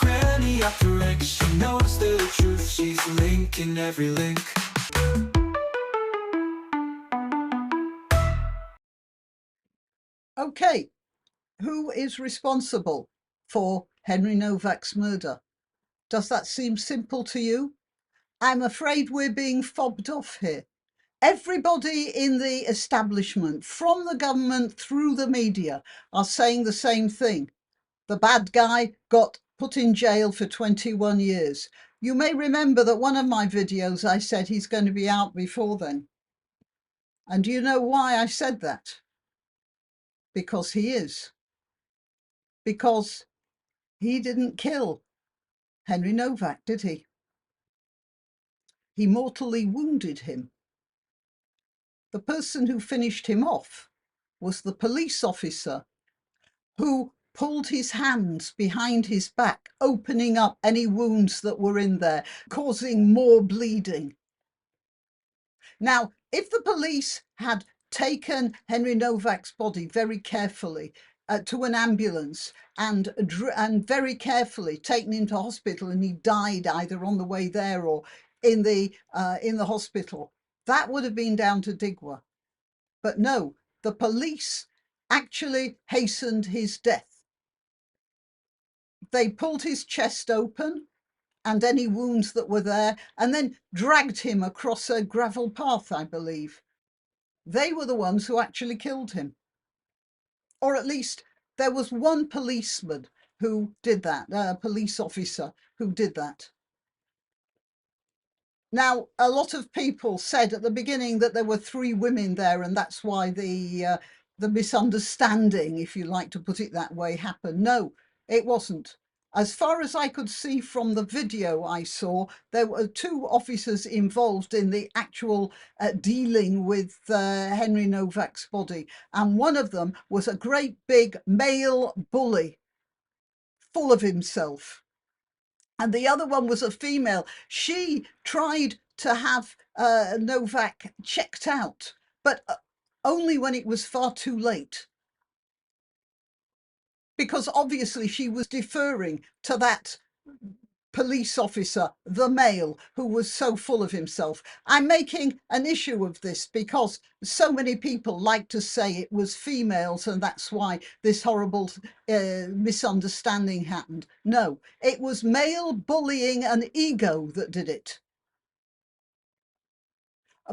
granniopteryx. She knows the truth, she's linking every link. Okay, who is responsible for Henry Nowak's murder? Does that seem simple to you? I'm afraid we're being fobbed off here. Everybody in the establishment, from the government through the media, are saying the same thing. The bad guy got put in jail for 21 years. You may remember that one of my videos I said he's going to be out before then. And do you know why I said that? Because he is. Because he didn't kill Henry Nowak, did he? He mortally wounded him. The person who finished him off was the police officer who pulled his hands behind his back, opening up any wounds that were in there, causing more bleeding. Now, if the police had taken Henry Nowak's body very carefully to an ambulance and very carefully taken him to hospital, and he died either on the way there or in the hospital, that would have been down to Digwa. But no, the police actually hastened his death. They pulled his chest open and any wounds that were there, and then dragged him across a gravel path, I believe. They were the ones who actually killed him. Or at least there was one policeman who did that, a police officer who did that. Now, a lot of people said at the beginning that there were 3 women there, and that's why the misunderstanding, if you like to put it that way, happened. No, it wasn't. As far as I could see from the video I saw, there were 2 officers involved in the actual dealing with Henry Nowak's body. And one of them was a great big male bully, full of himself. And the other one was a female. She tried to have Nowak checked out, but only when it was far too late. Because obviously she was deferring to that police officer, the male, who was so full of himself. I'm making an issue of this because so many people like to say it was females and that's why this horrible misunderstanding happened. No, it was male bullying and ego that did it.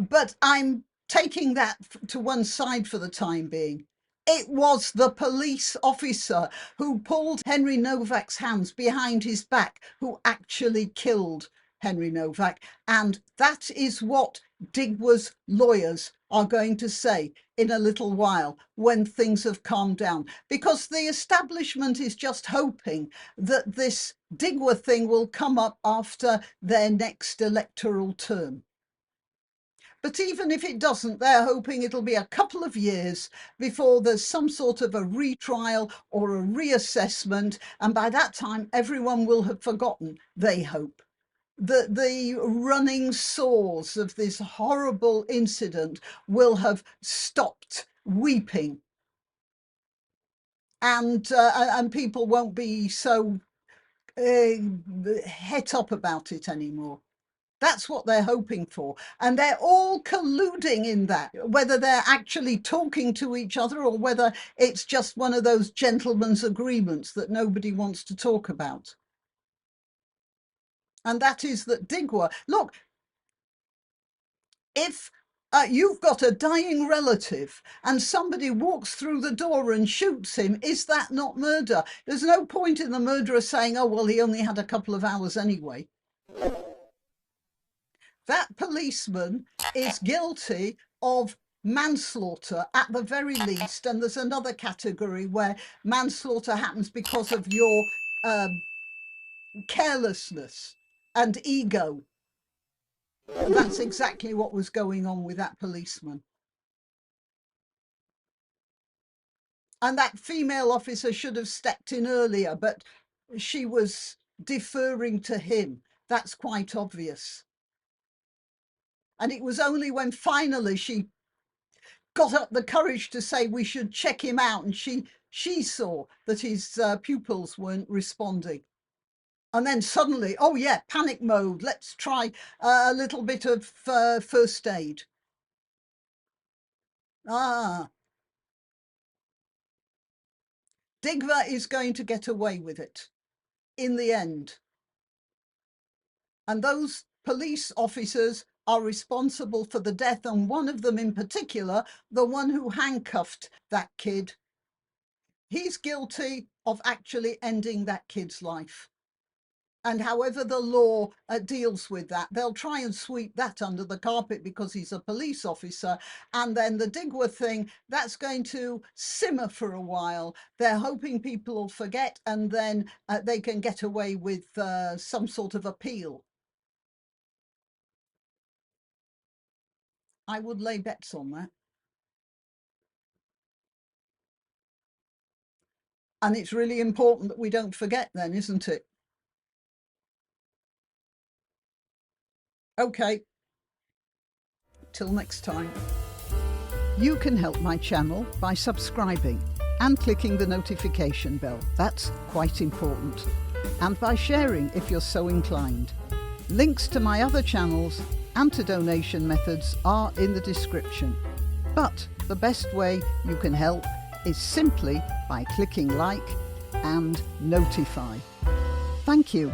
But I'm taking that to one side for the time being. It was the police officer who pulled Henry Nowak's hands behind his back who actually killed Henry Nowak. And that is what Digwa's lawyers are going to say in a little while when things have calmed down. Because the establishment is just hoping that this Digwa thing will come up after their next electoral term. But even if it doesn't, they're hoping it'll be a couple of years before there's some sort of a retrial or a reassessment. And by that time, everyone will have forgotten, they hope, that the running sores of this horrible incident will have stopped weeping. And people won't be so het up about it anymore. That's what they're hoping for. And they're all colluding in that, whether they're actually talking to each other or whether it's just one of those gentlemen's agreements that nobody wants to talk about. And that is that Digwa, look, if you've got a dying relative and somebody walks through the door and shoots him, is that not murder? There's no point in the murderer saying, oh, well, he only had a couple of hours anyway. That policeman is guilty of manslaughter at the very least, and there's another category where manslaughter happens because of your carelessness and ego. And that's exactly what was going on with that policeman. And that female officer should have stepped in earlier, but she was deferring to him. That's quite obvious. And it was only when finally she got up the courage to say we should check him out, and she She saw that his pupils weren't responding. And then suddenly, oh yeah, panic mode. Let's try a little bit of first aid. Digva is going to get away with it in the end. And those police officers are responsible for the death, and one of them in particular, the one who handcuffed that kid, he's guilty of actually ending that kid's life. And however the law deals with that, they'll try and sweep that under the carpet because he's a police officer. And then the Digwa thing, that's going to simmer for a while. They're hoping people will forget, and then they can get away with some sort of appeal. I would lay bets on that. And it's really important that we don't forget then, isn't it? Okay. Till next time. You can help my channel by subscribing and clicking the notification bell. That's quite important. And by sharing if you're so inclined. Links to my other channels and to donation methods are in the description. But the best way you can help is simply by clicking like and notify. Thank you.